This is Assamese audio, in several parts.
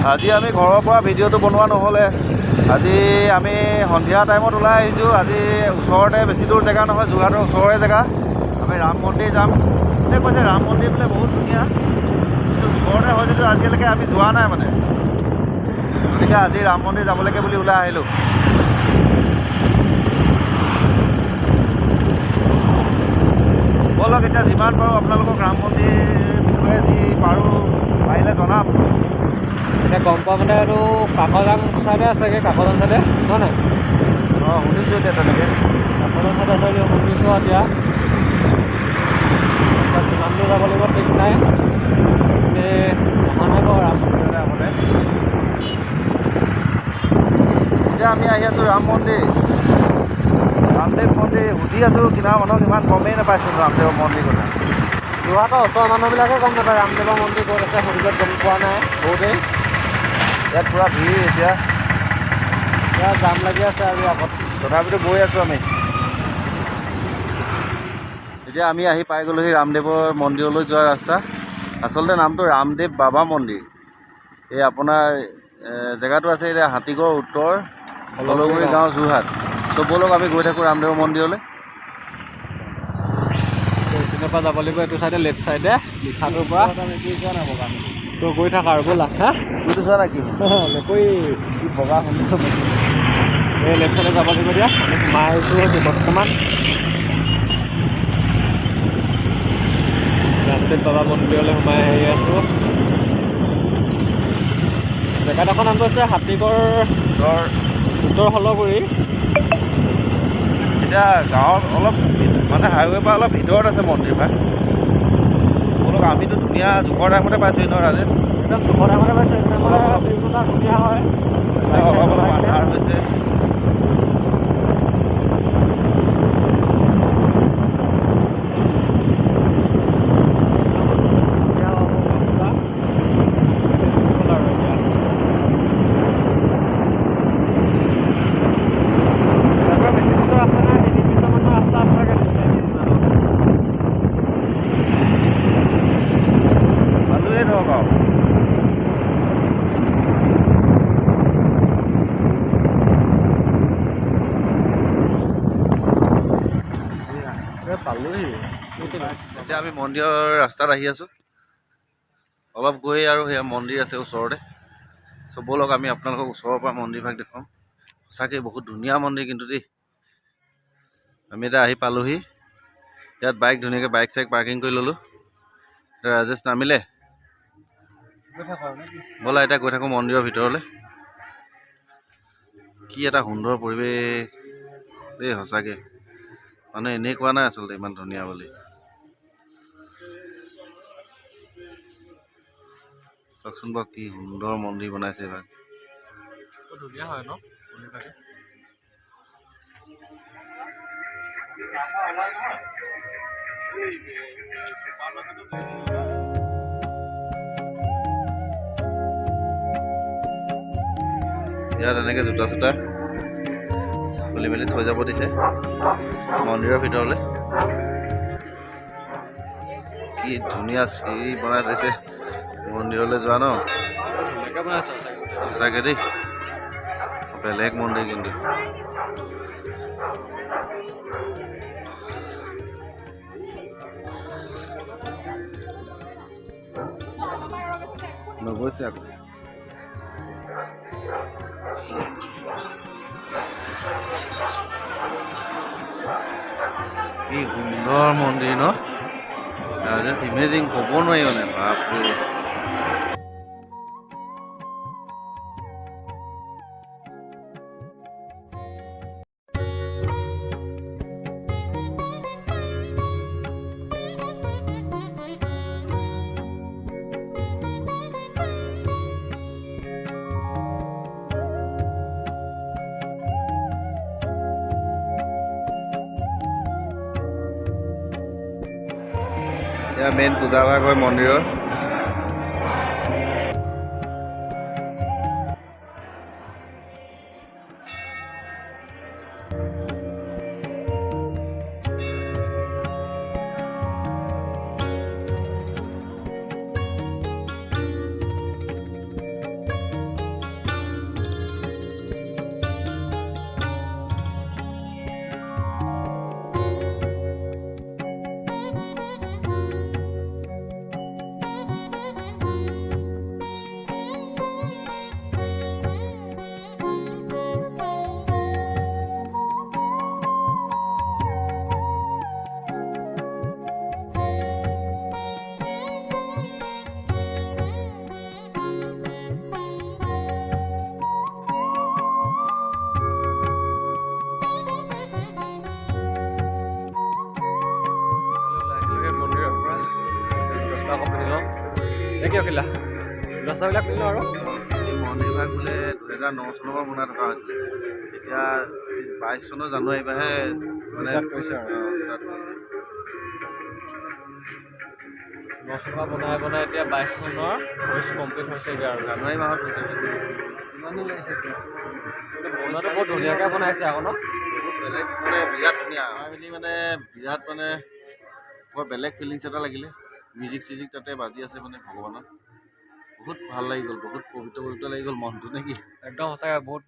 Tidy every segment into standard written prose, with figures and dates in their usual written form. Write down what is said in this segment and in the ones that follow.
আজি আমি ঘৰৰ পৰা ভিডিঅ'টো বনোৱা নহ'লে। আজি আমি সন্ধিয়া টাইমত ওলাই আহিছোঁ। আজি ওচৰতে বেছি দূৰ জেগা নহয়, যোৰহাটৰ ওচৰৰে জেগা। আমি ৰাম মন্দিৰ যাম। কোনে কৈছে ৰাম মন্দিৰ বোলে বহুত ধুনীয়া, কিন্তু ওচৰতে হয় যদিও আজিলৈকে আমি যোৱা নাই মানে। গতিকে আজি ৰাম মন্দিৰ যাবলৈকে বুলি ওলাই আহিলোঁ। ব'লক এতিয়া যিমান পাৰোঁ আপোনালোকক ৰাম মন্দিৰ বিষয়ে যি পাৰোঁ পাৰিলে জনাম। এতিয়া গম পোৱা মানে এইটো কাকজান চাইডে আছেগৈ, কাকজান চাইডে হয় নাই? অঁ শুনিছোঁ এতিয়া তেনেকৈ। কাকজান চাইডে আছে বুলি শুনিছোঁ। এতিয়া কিমান দূৰ যাব লাগিব ঠিক নাই। অহা নাই বাৰু ৰাম মন্দিৰলৈ আগতে। এতিয়া আমি আহি আছোঁ ৰাম মন্দিৰ, ৰামদেৱ মন্দিৰ। সুধি আছোঁ কিনাৰ মানুহক, ইমান গমেই নাপাইছোঁ ৰামদেৱৰ মন্দিৰ কথা। যোৰহাটৰ ওচৰৰ মানুহবিলাকে গম নাপায় ৰামদেৱৰ মন্দিৰ ক'ত আছে, সুধিলত গম পোৱা নাই বহুতেই। ইয়াত পূৰা ভিৰ এতিয়া জাম লাগি আছে আজি আগত, তথাপিতো গৈ আছোঁ আমি। এতিয়া আমি আহি পাই গ'লোহি ৰামদেৱৰ মন্দিৰলৈ যোৱা ৰাস্তা। আচলতে নামটো ৰামদেৱ বাবা মন্দিৰ। এই আপোনাৰ জেগাটো আছে এতিয়া হাতীগড় উত্তৰ, হলগুৰি গাঁও, যোৰহাট। ব'লক আমি গৈ থাকোঁ ৰামদেৱৰ মন্দিৰলৈ। এইপিনৰ পৰা যাব লাগিব, এইটো চাইডে লেফ্ট চাইডে লিখাটোৰ পৰা তো গৈ থাকা আৰু ব'লা। হা বুজি চোৱা নাই কি নকৰি কি বগা সুন্দৰ এই লেফ্ট চাইডে যাব লাগিব। দিয়া আমি সোমাই আহিছোঁ বৰ্তমান ৰামদেৱ বাবা মন্দিৰলৈ সোমাই আহি আছোঁ। জেগাডোখৰ নামটো হৈছে হাতীগড় উত্তৰ হলগুৰি। এতিয়া গাঁৱত অলপ মানে হাইৱে পৰা অলপ ভিতৰত আছে মন্দিৰভাগ। বোলক আমিতো ধুনীয়া জোখৰ টাইমতে পাইছোঁ ন ৰাজেশ? একদম জোখৰ টাইমতে পাইছোঁ। এইবিলাক ধুনীয়া হয়, অলপ অলপ আন্ধাৰ হৈছে। এতিয়া আমি মন্দিৰৰ ৰাস্তাত আহি আছোঁ। অলপ গৈ আৰু সেয়া মন্দিৰ আছে ওচৰতে। ব'লক আমি আপোনালোকক ওচৰৰ পৰা মন্দিৰভাগ দেখুৱাম। সঁচাকৈ বহুত ধুনীয়া মন্দিৰ কিন্তু দেই। আমি এতিয়া আহি পালোহি। ইয়াত বাইক ধুনীয়াকৈ বাইক চাইক পাৰ্কিং কৰি ল'লোঁ। এতিয়া ৰাজেশ নামিলে, ব'লা এতিয়া গৈ থাকোঁ মন্দিৰৰ ভিতৰলৈ। কি এটা সুন্দৰ পৰিৱেশ দেই, সঁচাকৈ মানুহে এনেই কোৱা নাই আচলতে ইমান ধুনীয়া বুলি। চাওকচোন বাৰু কি সুন্দৰ মন্দিৰ বনাইছে এইভাগ। ধুনীয়া হয় ন মন্দিৰভাগে। ইয়াত এনেকৈ জোতা চোতা খুলি মেলি থৈ যাব দিছে মন্দিৰৰ ভিতৰলৈ। কি ধুনীয়া চিৰি বনাই থৈছে মন্দিৰলৈ যোৱা ন। সঁচাকৈ দেই বেলেগ মন্দিৰ কিন্তু। নগৈছে আকৌ। কি সুন্দৰ মন্দিৰ ন, জাষ্ট ইমেজিং ক'ব নোৱাৰি মানে। বাপৰে এয়া মেইন পূজাভাগ হয় মন্দিৰৰ। আকৌ পিন্ধি লওঁ এই কিয় খিলা ৰাস্তাবিলাক পিন্ধি লওঁ আৰু এই মন্দিৰভাগ বোলে 2009 চনৰ পৰা বনাই থকা হৈছিলে এতিয়া 22 চনৰ জানুৱাৰীৰ পৰাহে মানে Start কৰিছে আৰু। ষ্টাৰ্ট কৰিছে। 9 চনৰ পৰা বনাই এতিয়া 22 চনৰ কমপ্লিট হৈছেগৈ আৰু জানুৱাৰী মাহত হৈছে কিমান দিন লাগিছে এতিয়া কিন্তু বনোৱাটো বহুত ধুনীয়াকৈ বনাইছে আকৌ ন বহুত বেলেগ মানে বিৰাট ধুনীয়া মেলি মানে বিৰাট মানে বৰ বেলেগ ফিলিংছ এটা লাগিলে মিউজিক চিউজিক তাতে বাজি আছে মানে ভগৱানৰ বহুত ভাল লাগি গ'ল বহুত পবিত্ৰ লাগি গ'ল মনটো নেকি একদম সঁচাকৈ বহুত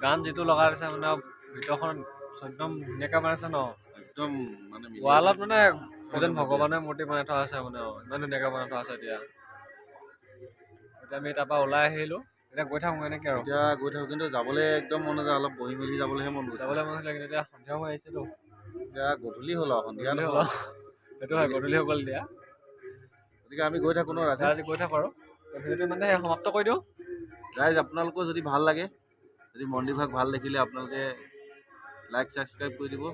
গান যিটো লগাই দিছে মানে ভিতৰখন একদম ধুনীয়াকৈ বনাইছে ন একদম মানে ৱালত মানে এজন ভগৱানৰ মূৰ্তি বনাই থোৱা আছে মানে ইমান ধুনীয়াকৈ বনাই থোৱা আছে এতিয়া আমি তাৰপৰা ওলাই আহিলোঁ এতিয়া গৈ থাকোঁ এনেকৈ আৰু এতিয়া গৈ থাকোঁ কিন্তু যাবলৈ একদম মন নাযায় অলপ বহি মেলি যাবলৈহে মন গৈছে যাবলৈ মন হৈছিলে কিন্তু এতিয়া সন্ধিয়া হৈ আহিছেতো এতিয়া গধূলি হ'ল আৰু সন্ধিয়া গধূলি হ'ল হ'ল আৰু। সেইটো হয় গধূলি হৈ গ'ল এতিয়া গতিকে আমি গৈ থাকোঁ ন ৰাতি আজি গৈ থাকোঁ আৰু ভিডিঅ'টো মানে সমাপ্ত কৰি দিওঁ গাইজ আপোনালোকৰ যদি ভাল লাগে যদি মন্দিৰভাগ ভাল দেখিলে আপোনালোকে লাইক ছাবস্ক্ৰাইব কৰি দিব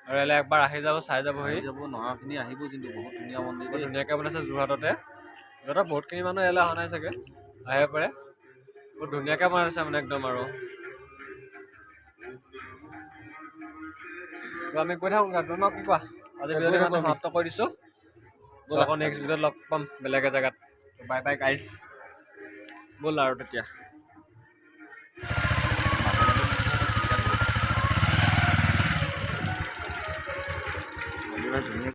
আৰু ইয়ালৈ একবাৰ আহি যাব চাই যাবহি আহি যাব নহাখিনি আহিব কিন্তু বহুত ধুনীয়া মন্দিৰ বহুত দেই। ধুনীয়াকৈ বনাইছে যোৰহাটতে যোৰহাটত বহুতখিনি মানুহ ইয়ালৈ অহা নাই চাগে আহিব পাৰে বহুত ধুনীয়াকৈ বনাইছে মানে একদম আৰু তো আমি গৈ থাকোঁ তোমাক কি কোৱা আজি ভিডিঅ'টো মানে সমাপ্ত কৰি দিছোঁ আকৌ নেক্সট ভিডিঅ'ত লগ পাম বেলেগ জেগাত বাই বাই গাইজ ব'ল আৰু তেতিয়া